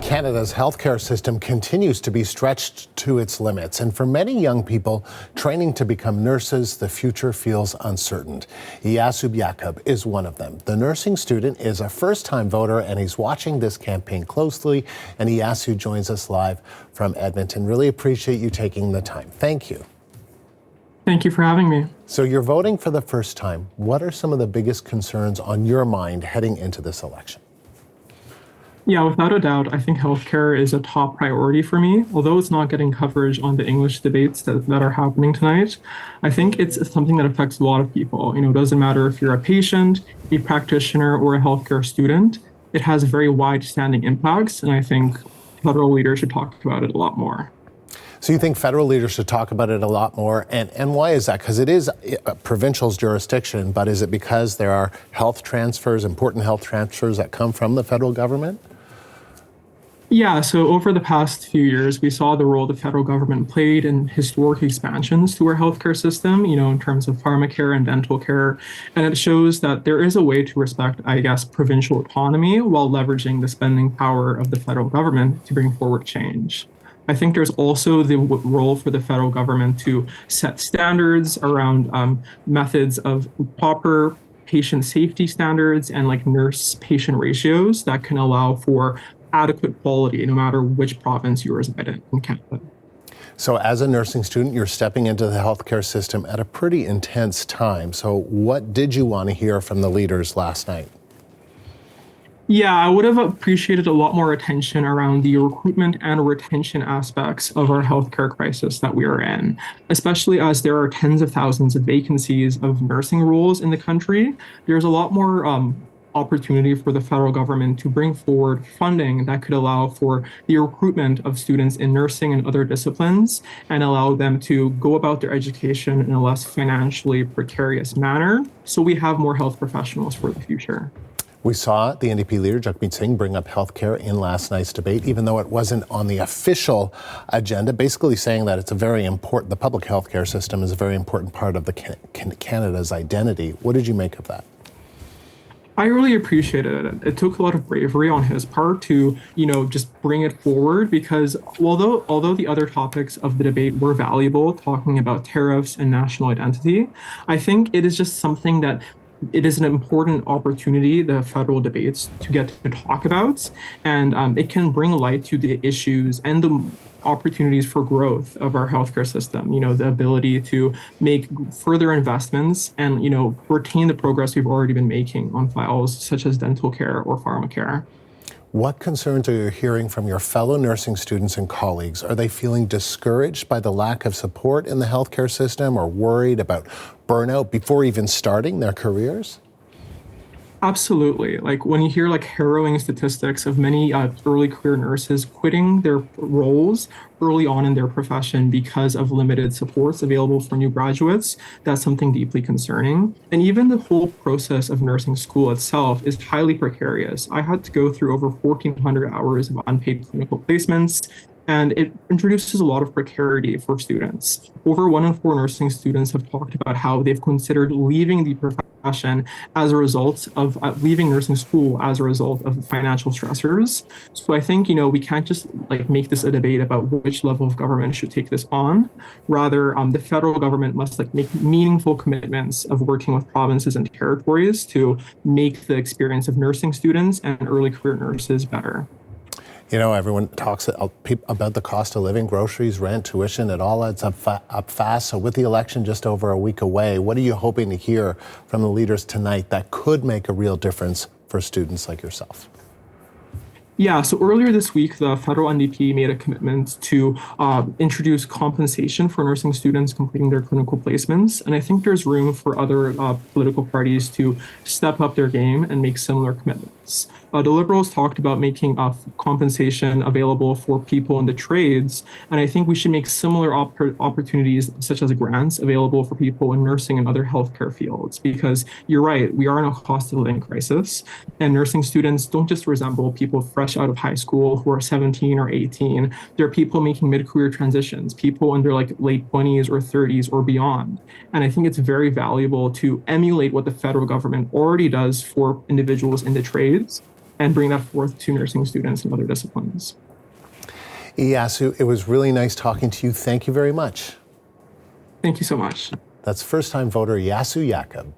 Canada's healthcare system continues to be stretched to its limits, and for many young people training to become nurses, the future feels uncertain. Eyasu Yakob is one of them. The nursing student is a first-time voter, and he's watching this campaign closely. And Eyasu joins us live from Edmonton. Really appreciate you taking the time. Thank you. Thank you for having me. So you're voting for the first time. What are some of the biggest concerns on your mind heading into this election? Yeah, without a doubt, I think healthcare is a top priority for me. Although it's not getting coverage on the English debates that are happening tonight, I think it's something that affects a lot of people. It doesn't matter if you're a patient, a practitioner, or a healthcare student. It has very wide-standing impacts, and I think federal leaders should talk about it a lot more. So you think federal leaders should talk about it a lot more, and why is that? Because it is a provincial's jurisdiction, but is it because there are health transfers, important health transfers that come from the federal government? Yeah, so over the past few years, we saw the role the federal government played in historic expansions to our healthcare system, in terms of pharmacare and dental care. And it shows that there is a way to respect, provincial autonomy while leveraging the spending power of the federal government to bring forward change. I think there's also the role for the federal government to set standards around methods of proper patient safety standards and nurse-patient ratios that can allow for adequate quality no matter which province you reside in Canada. So as a nursing student, you're stepping into the healthcare system at a pretty intense time. So what did you want to hear from the leaders last night? Yeah, I would have appreciated a lot more attention around the recruitment and retention aspects of our healthcare crisis that we are in, especially as there are tens of thousands of vacancies of nursing roles in the country. There's a lot more opportunity for the federal government to bring forward funding that could allow for the recruitment of students in nursing and other disciplines and allow them to go about their education in a less financially precarious manner, so we have more health professionals for the future. We saw the NDP leader, Jagmeet Singh, bring up healthcare in last night's debate, even though it wasn't on the official agenda, basically saying that it's the public healthcare system is a very important part of Canada's identity. What did you make of that? I really appreciated it. It took a lot of bravery on his part to, just bring it forward, because although the other topics of the debate were valuable, talking about tariffs and national identity, I think it is just something that it is an important opportunity, the federal debates, to get to talk about, and it can bring light to the issues and the opportunities for growth of our healthcare system, the ability to make further investments and, retain the progress we've already been making on files such as dental care or pharmacare. What concerns are you hearing from your fellow nursing students and colleagues? Are they feeling discouraged by the lack of support in the healthcare system or worried about burnout before even starting their careers? Absolutely. When you hear harrowing statistics of many early career nurses quitting their roles early on in their profession because of limited supports available for new graduates, that's something deeply concerning. And even the whole process of nursing school itself is highly precarious. I had to go through over 1,400 hours of unpaid clinical placements, and it introduces a lot of precarity for students. Over 1 in 4 nursing students have talked about how they've considered leaving the profession as a result of leaving nursing school as a result of financial stressors. So I think, we can't just make this a debate about which level of government should take this on. Rather, the federal government must make meaningful commitments of working with provinces and territories to make the experience of nursing students and early career nurses better. Everyone talks about the cost of living, groceries, rent, tuition. It all adds up fast. So with the election just over a week away, what are you hoping to hear from the leaders tonight that could make a real difference for students like yourself? Yeah, so earlier this week, the federal NDP made a commitment to introduce compensation for nursing students completing their clinical placements. And I think there's room for other political parties to step up their game and make similar commitments. The Liberals talked about making compensation available for people in the trades, and I think we should make similar opportunities, such as grants, available for people in nursing and other healthcare fields, because you're right, we are in a cost of living crisis, and nursing students don't just resemble people fresh out of high school who are 17 or 18. They're people making mid-career transitions, people in their late 20s or 30s or beyond. And I think it's very valuable to emulate what the federal government already does for individuals in the trades, and bring that forth to nursing students and other disciplines. Eyasu, it was really nice talking to you. Thank you very much. Thank you so much. That's first-time voter Eyasu Yakob.